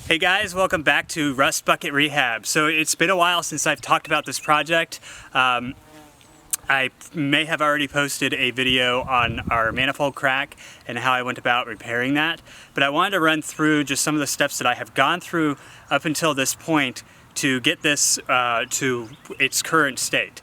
Hey guys, welcome back to Rust Bucket Rehab. So it's been a while since I've talked about this project. I may have already posted a video on our manifold crack and how I went about repairing that, but I wanted to run through just some of the steps that I have gone through up until this point to get this to its current state.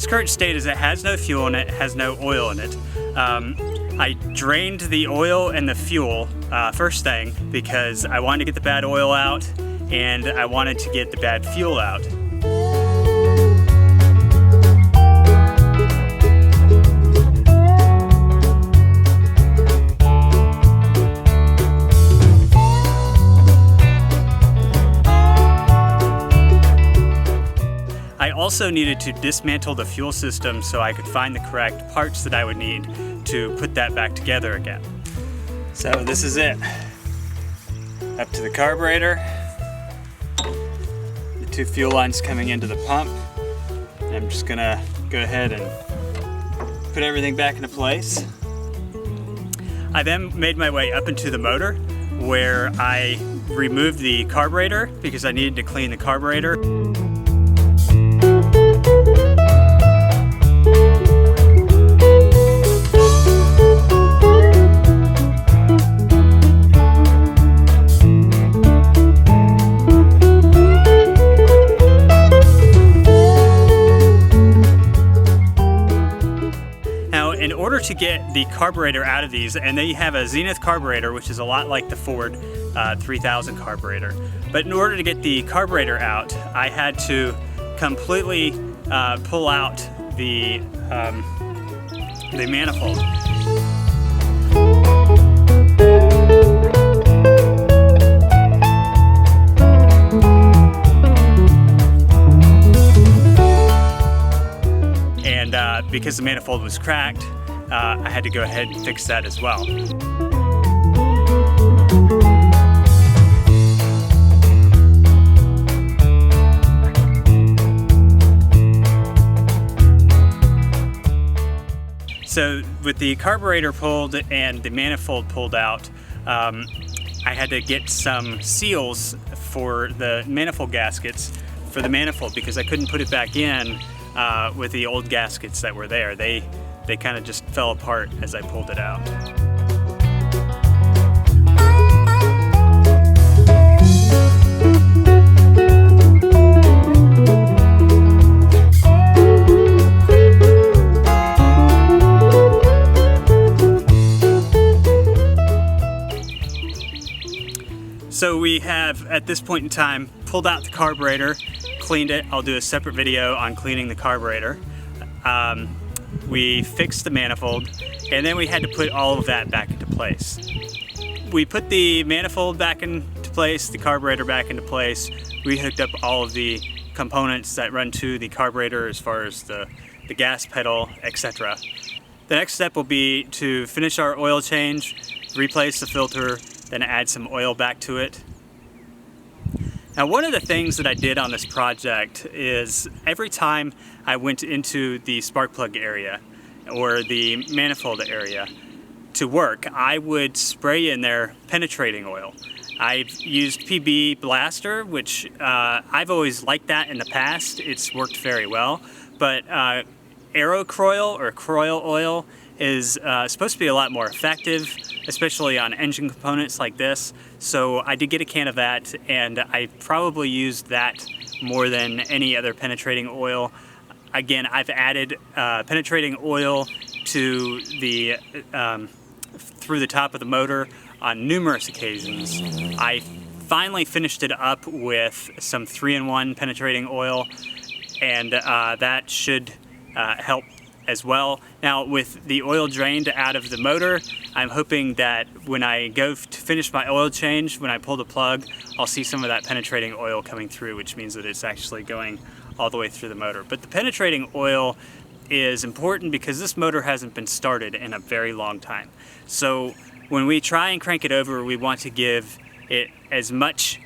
Current state is it has no fuel in it, has no oil in it. I drained the oil and the fuel first thing because I wanted to get the bad oil out and I wanted to get the bad fuel out. I also needed to dismantle the fuel system so I could find the correct parts that I would need to put that back together again. So this is it. Up to the carburetor, the two fuel lines coming into the pump. I'm just gonna go ahead and put everything back into place. I then made my way up into the motor where I removed the carburetor because I needed to clean the carburetor. In order to get the carburetor out of these, and they have a Zenith carburetor, which is a lot like the Ford 3000 carburetor, but in order to get the carburetor out, I had to completely pull out the manifold. And because the manifold was cracked, I had to go ahead and fix that as well. So with the carburetor pulled and the manifold pulled out, I had to get some seals for the manifold gaskets for the manifold because I couldn't put it back in with the old gaskets that were there. They kind of just fell apart as I pulled it out. So we have, at this point in time, pulled out the carburetor, cleaned it. I'll do a separate video on cleaning the carburetor. We fixed the manifold, and then we had to put all of that back into place. We put the manifold back into place, the carburetor back into place. We hooked up all of the components that run to the carburetor as far as the gas pedal, etc. The next step will be to finish our oil change, replace the filter, then add some oil back to it. Now, one of the things that I did on this project is every time I went into the spark plug area or the manifold area to work, I would spray in there penetrating oil. I've used PB Blaster, which I've always liked that in the past. It's worked very well, but Aerocroil or Croil oil is supposed to be a lot more effective, especially on engine components like this. So I did get a can of that, and I probably used that more than any other penetrating oil. Again, I've added penetrating oil to the through the top of the motor on numerous occasions. I finally finished it up with some 3-in-1 penetrating oil, and that should help as well. Now with the oil drained out of the motor, I'm hoping that when I go to finish my oil change, when I pull the plug, I'll see some of that penetrating oil coming through, which means that it's actually going all the way through the motor. But the penetrating oil is important because this motor hasn't been started in a very long time. So when we try and crank it over, we want to give it as much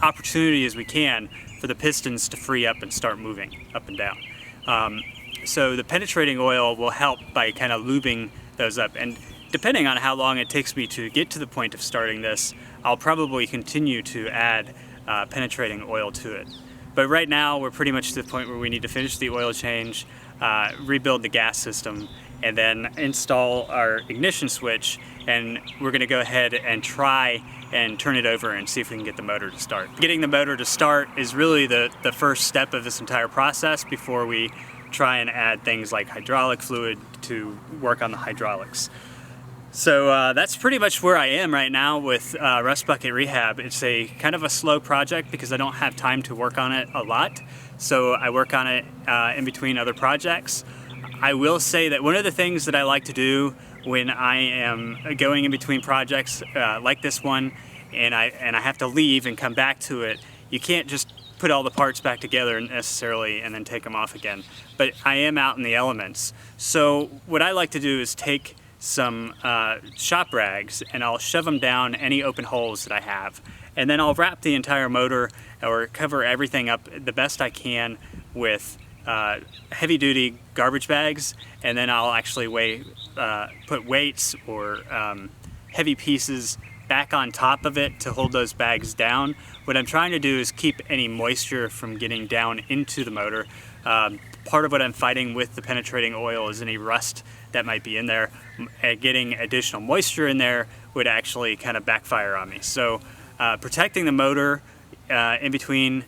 opportunity as we can for the pistons to free up and start moving up and down. So the penetrating oil will help by kind of lubing those up. And depending on how long it takes me to get to the point of starting this, I'll probably continue to add penetrating oil to it. But right now we're pretty much to the point where we need to finish the oil change, rebuild the gas system, and then install our ignition switch, and we're going to go ahead and try and turn it over and see if we can get the motor to start. Getting the motor to start is really the first step of this entire process before we try and add things like hydraulic fluid to work on the hydraulics. So that's pretty much where I am right now with Rust Bucket Rehab. It's a kind of a slow project because I don't have time to work on it a lot. So I work on it in between other projects. I will say that one of the things that I like to do when I am going in between projects like this one, and I have to leave and come back to it, you can't just put all the parts back together necessarily and then take them off again. But I am out in the elements. So what I like to do is take some shop rags and I'll shove them down any open holes that I have. And then I'll wrap the entire motor or cover everything up the best I can with heavy duty garbage bags, and then I'll actually put weights or heavy pieces back on top of it to hold those bags down. What I'm trying to do is keep any moisture from getting down into the motor. Part of what I'm fighting with the penetrating oil is any rust that might be in there. Getting additional moisture in there would actually kind of backfire on me. So protecting the motor in between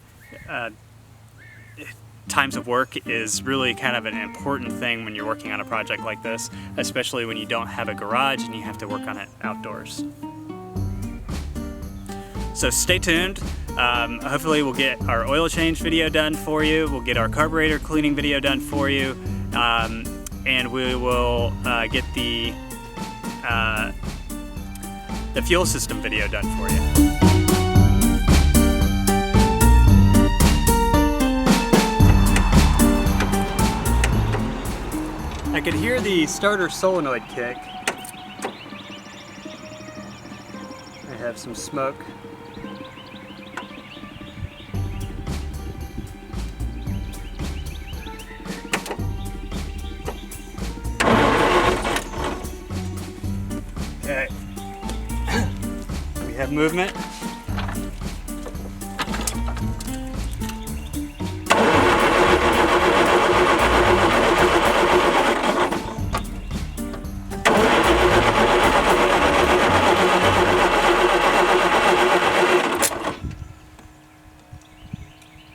times of work is really kind of an important thing when you're working on a project like this, especially when you don't have a garage and you have to work on it outdoors. So stay tuned. Hopefully we'll get our oil change video done for you. We'll get our carburetor cleaning video done for you. And we will get the fuel system video done for you. I could hear the starter solenoid kick. I have some smoke. Okay. We have movement.